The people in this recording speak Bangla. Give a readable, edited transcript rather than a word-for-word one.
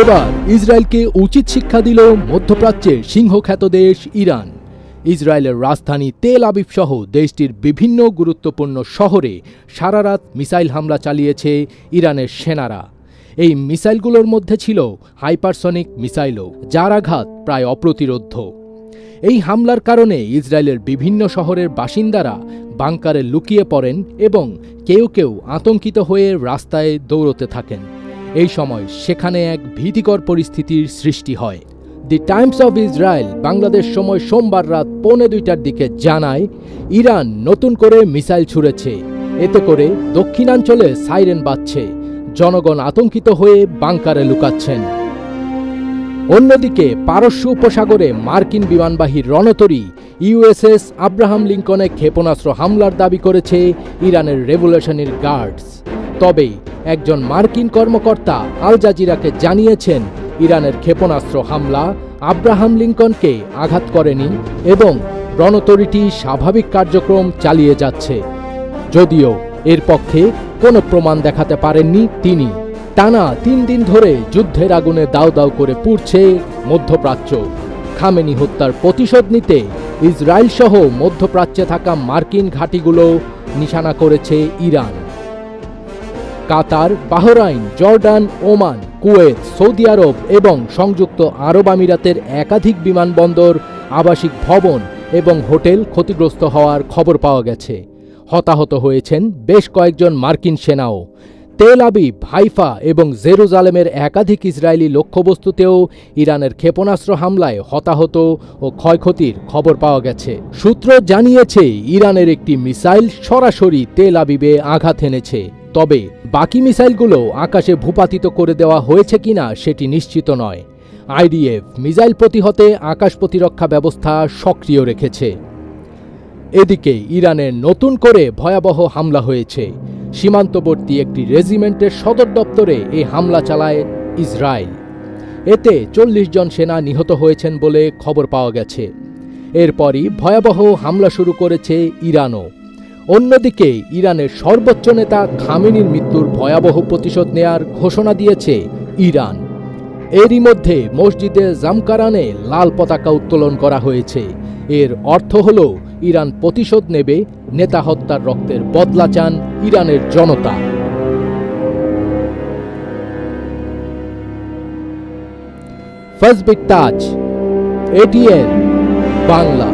এবার ইসরায়েলকে উচিত শিক্ষা দিল মধ্যপ্রাচ্যের সিংহখ্যাত দেশ ইরান। ইসরায়েলের রাজধানী তেল আবিব সহ দেশটির বিভিন্ন গুরুত্বপূর্ণ শহরে সারারাত মিসাইল হামলা চালিয়েছে ইরানের সেনারা। এই মিসাইলগুলোর মধ্যে ছিল হাইপারসনিক মিসাইলও, যার আঘাত প্রায় অপ্রতিরোধ্য। এই হামলার কারণে ইসরায়েলের বিভিন্ন শহরের বাসিন্দারা বাংকারে লুকিয়ে পড়েন এবং কেউ কেউ আতঙ্কিত হয়ে রাস্তায় দৌড়তে থাকেন। এই সময় সেখানে এক ভীতিকর পরিস্থিতির সৃষ্টি হয়। দি টাইমস অফ ইসরায়েল বাংলাদেশ সময় সোমবার রাত 1:45টার দিকে জানায়, ইরান নতুন করে মিসাইল ছুড়েছে। এতে করে দক্ষিণাঞ্চলে সাইরেন বাজছে, জনগণ আতঙ্কিত হয়ে বাংকারে লুকাচ্ছেন। অন্যদিকে পারস্য উপসাগরে মার্কিন বিমানবাহী রণতরী ইউএসএস আব্রাহাম লিঙ্কনে ক্ষেপণাস্ত্র হামলার দাবি করেছে ইরানের রেভলিউশনারি গার্ডস। তবে একজন মার্কিন কর্মকর্তা আল জাজিরাকে জানিয়েছেন, ইরানের ক্ষেপণাস্ত্র হামলা আব্রাহাম লিঙ্কনকে আঘাত করেনি এবং রণতরীটি স্বাভাবিক কার্যক্রম চালিয়ে যাচ্ছে। যদিও এর পক্ষে কোনো প্রমাণ দেখাতে পারেননি তিনি। টানা 3 দিন ধরে যুদ্ধের আগুনে দাউ দাউ করে পুড়ছে মধ্যপ্রাচ্য। খামেনি হত্যার প্রতিশোধ নিতে ইসরায়েল সহ মধ্যপ্রাচ্যে থাকা মার্কিন ঘাঁটিগুলো নিশানা করেছে Iran. Qatar, Bahrain, Jordan, Oman, Kuwait, Saudi Arab এবং সংযুক্ত আরব আমিরাতের একাধিক বিমানবন্দর, আবাসিক ভবন এবং হোটেল ক্ষতিগ্রস্ত হওয়ার খবর পাওয়া গেছে। হতাহত হয়েছেন বেশ কয়েকজন মার্কিন সেনাও। তেল আবিব, হাইফা এবং জেরুজালেমের একাধিক ইসরায়েলি লক্ষ্যবস্তুতেও ইরানের ক্ষেপণাস্ত্র হামলায় হতাহত ও ক্ষয়ক্ষতির খবর পাওয়া গেছে। সূত্র জানিয়েছে, ইরানের একটি মিসাইল সরাসরি তেল আবিবে আঘাত এনেছে। তবে বাকি মিসাইলগুলো আকাশে ভূপাতিত করে দেওয়া হয়েছে কিনা সেটি নিশ্চিত নয়। আইডিএফ মিসাইল প্রতিহতে আকাশ প্রতিরক্ষা ব্যবস্থা সক্রিয় রেখেছে। এদিকে ইরানের নতুন করে ভয়াবহ হামলা হয়েছে। সীমান্তবর্তী একটি রেজিমেন্টের সদর দপ্তরে এই হামলা চালায় ইসরায়েল। এতে 40 জন সেনা নিহত হয়েছেন বলে খবর পাওয়া গেছে। এরপরই ভয়াবহ হামলা শুরু করেছে ইরানও। অন্যদিকে ইরানের সর্বোচ্চ নেতা খামেনির মৃত্যুর ভয়াবহ প্রতিশোধ নেয়ার ঘোষণা দিয়েছে ইরান। এরই মধ্যে মসজিদে জামকারানে লাল পতাকা উত্তোলন করা হয়েছে। এর অর্থ হল ইরান প্রতিশোধ নেবে, নেতা হত্যার রক্তের বদলা চান ইরানের জনতা। ফাজবিক তাজ, এটিএন বাংলা।